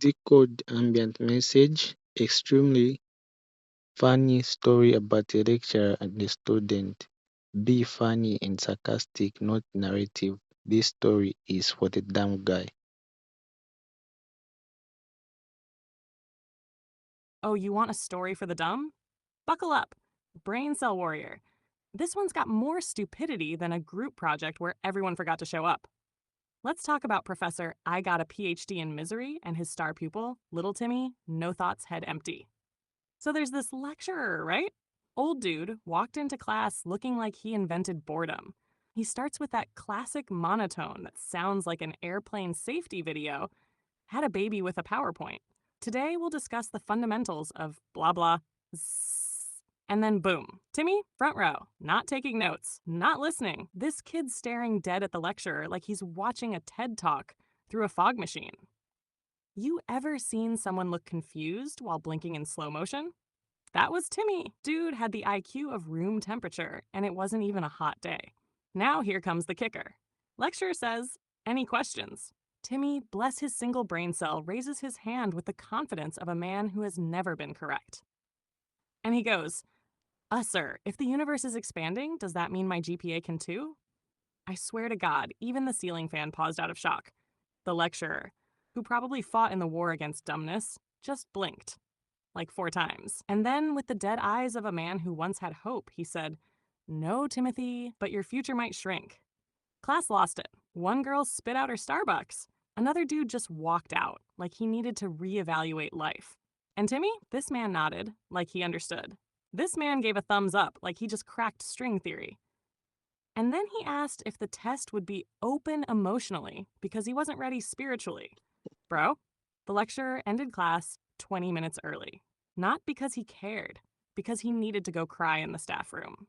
Decode ambient message. Extremely funny story about a lecturer and a student. Be funny and sarcastic, not narrative. This story is for the dumb guy. Oh, you want a story for the dumb? Buckle up. Brain Cell Warrior. This one's got more stupidity than a group project where everyone forgot to show up. Let's talk about Professor I Got a PhD in Misery and his star pupil, Little Timmy, No Thoughts Head Empty. So there's this lecturer, right? Old dude walked into class looking like he invented boredom. He starts with that classic monotone that sounds like an airplane safety video, had a baby with a PowerPoint. Today we'll discuss the fundamentals of blah blah zzz. And then boom, Timmy, front row, not taking notes, not listening. This kid's staring dead at the lecturer like he's watching a TED Talk through a fog machine. You ever seen someone look confused while blinking in slow motion? That was Timmy. Dude had the IQ of room temperature, and it wasn't even a hot day. Now here comes the kicker. Lecturer says, any questions? Timmy, bless his single brain cell, raises his hand with the confidence of a man who has never been correct. And he goes, sir, if the universe is expanding, does that mean my GPA can too? I swear to God, even the ceiling fan paused out of shock. The lecturer, who probably fought in the war against dumbness, just blinked. Like 4 times. And then, with the dead eyes of a man who once had hope, he said, no, Timothy, but your future might shrink. Class lost it. One girl spit out her Starbucks. Another dude just walked out, like he needed to reevaluate life. And Timmy? This man nodded, like he understood. This man gave a thumbs up, like he just cracked string theory. And then he asked if the test would be open emotionally, because he wasn't ready spiritually. Bro, the lecturer ended class 20 minutes early. Not because he cared, because he needed to go cry in the staff room.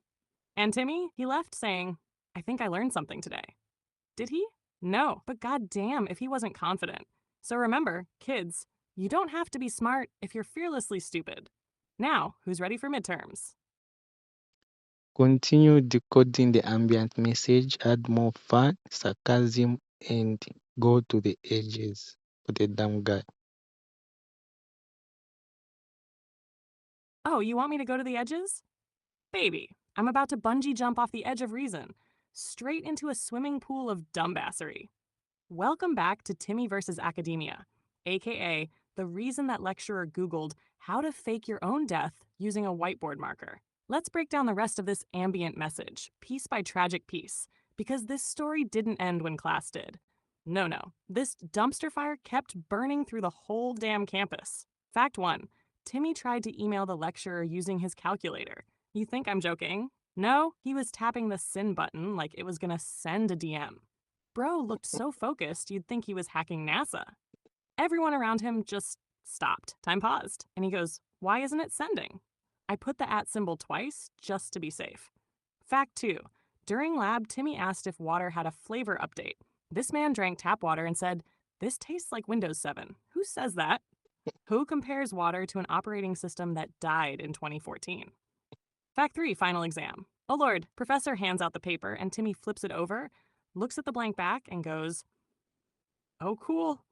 And Timmy, he left saying, I think I learned something today. Did he? No, but goddamn if he wasn't confident. So remember, kids, you don't have to be smart if you're fearlessly stupid. Now, who's ready for midterms? Continue decoding the ambient message, add more fun, sarcasm, and go to the edges for the dumb guy. Oh, you want me to go to the edges? Baby, I'm about to bungee jump off the edge of reason, straight into a swimming pool of dumbassery. Welcome back to Timmy versus Academia, aka the reason that lecturer Googled how to fake your own death using a whiteboard marker. Let's break down the rest of this ambient message, piece by tragic piece, because this story didn't end when class did. No, this dumpster fire kept burning through the whole damn campus. Fact 1. Timmy tried to email the lecturer using his calculator. You think I'm joking? No, he was tapping the send button like it was gonna send a DM. Bro looked so focused you'd think he was hacking NASA. Everyone around him just stopped. Time paused. And he goes, why isn't it sending? I put the @ symbol twice just to be safe. Fact 2. During lab, Timmy asked if water had a flavor update. This man drank tap water and said, this tastes like Windows 7. Who says that? Who compares water to an operating system that died in 2014? Fact 3, final exam. Oh Lord, professor hands out the paper and Timmy flips it over, looks at the blank back and goes, oh cool,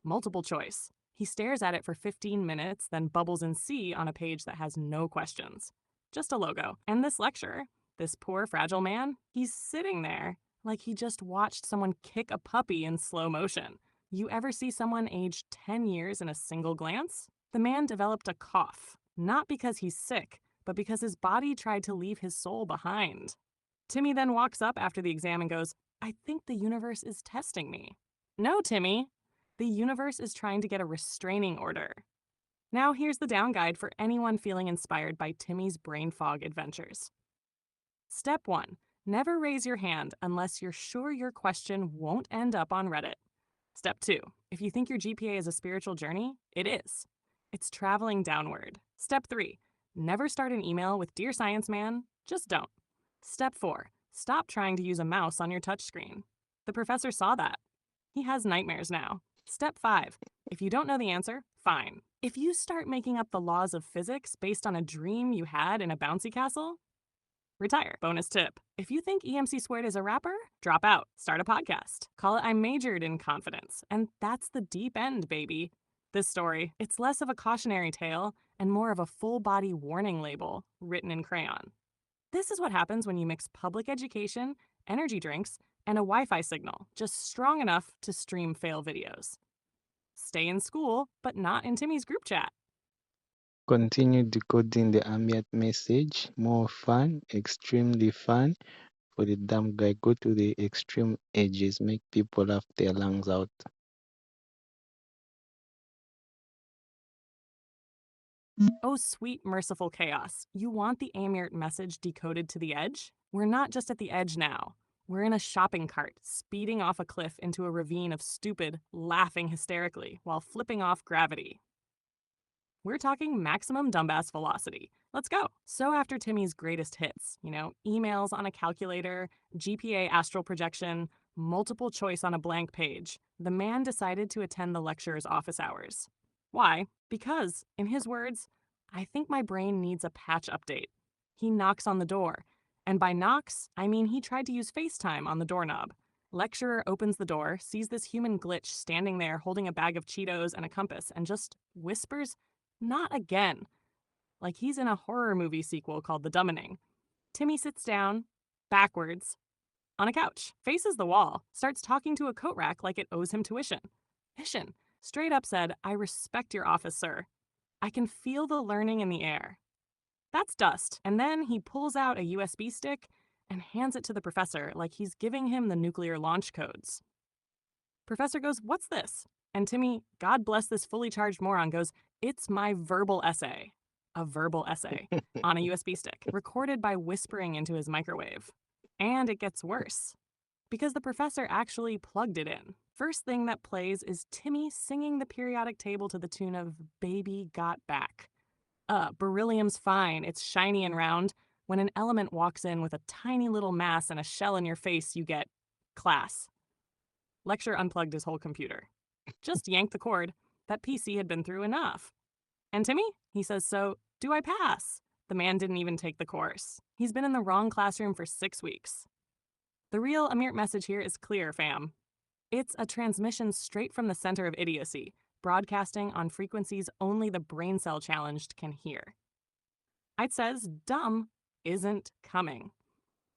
multiple choice. He stares at it for 15 minutes, then bubbles in C on a page that has no questions. Just a logo. And this lecturer, this poor fragile man, he's sitting there like he just watched someone kick a puppy in slow motion. You ever see someone aged 10 years in a single glance? The man developed a cough, not because he's sick, but because his body tried to leave his soul behind. Timmy then walks up after the exam and goes, I think the universe is testing me. No, Timmy. The universe is trying to get a restraining order. Now here's the down guide for anyone feeling inspired by Timmy's brain fog adventures. Step 1. Never raise your hand unless you're sure your question won't end up on Reddit. Step 2. If you think your GPA is a spiritual journey, it is. It's traveling downward. Step 3. Never start an email with Dear Science Man, just don't. Step 4. Stop trying to use a mouse on your touchscreen. The professor saw that. He has nightmares now. Step 5. If you don't know the answer, fine. If you start making up the laws of physics based on a dream you had in a bouncy castle, retire. Bonus tip. If you think EMC squared is a rapper, drop out. Start a podcast. Call it I majored in confidence. And that's the deep end, baby. This story, it's less of a cautionary tale and more of a full-body warning label written in crayon. This is what happens when you mix public education, energy drinks, and a Wi-Fi signal just strong enough to stream fail videos. Stay in school, but not in Timmy's group chat. Continue decoding the ambient message. More fun, extremely fun. For the dumb guy, go to the extreme edges, make people laugh their lungs out. Oh, sweet, merciful chaos. You want the Amyrt message decoded to the edge? We're not just at the edge now. We're in a shopping cart, speeding off a cliff into a ravine of stupid, laughing hysterically while flipping off gravity. We're talking maximum dumbass velocity. Let's go. So after Timmy's greatest hits, emails on a calculator, GPA astral projection, multiple choice on a blank page, the man decided to attend the lecturer's office hours. Why? Because, in his words, I think my brain needs a patch update. He knocks on the door. And by knocks, I mean he tried to use FaceTime on the doorknob. Lecturer opens the door, sees this human glitch standing there holding a bag of Cheetos and a compass, and just whispers, "Not again." Like he's in a horror movie sequel called The Dummening. Timmy sits down, backwards, on a couch, faces the wall, starts talking to a coat rack like it owes him tuition. Mission. Straight up said, "I respect your office, sir. I can feel the learning in the air." That's dust. And then he pulls out a USB stick and hands it to the professor like he's giving him the nuclear launch codes. Professor goes, "What's this?" And Timmy, God bless this fully charged moron, goes, "It's my verbal essay." A verbal essay on a USB stick, recorded by whispering into his microwave. And it gets worse, because the professor actually plugged it in. First thing that plays is Timmy singing the periodic table to the tune of "Baby Got Back." Beryllium's fine, it's shiny and round. When an element walks in with a tiny little mass and a shell in your face, you get class. Lecturer unplugged his whole computer. Just yanked the cord. That PC had been through enough. "And Timmy?" He says, "So, do I pass?" The man didn't even take the course. He's been in the wrong classroom for 6 weeks. The real Amyrt message here is clear, fam. It's a transmission straight from the center of idiocy, broadcasting on frequencies only the brain cell challenged can hear. It says dumb isn't coming.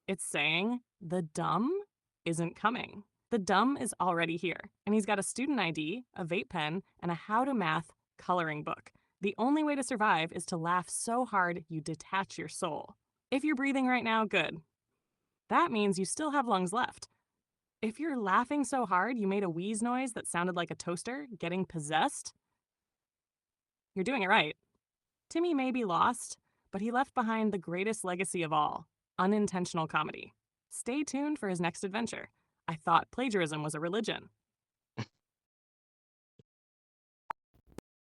It's saying the dumb isn't coming. The dumb is already here, and he's got a student ID, a vape pen, and a how to math coloring book. The only way to survive is to laugh so hard you detach your soul. If you're breathing right now, good. That means you still have lungs left. If you're laughing so hard you made a wheeze noise that sounded like a toaster getting possessed, you're doing it right. Timmy may be lost, but he left behind the greatest legacy of all, unintentional comedy. Stay tuned for his next adventure. I thought plagiarism was a religion.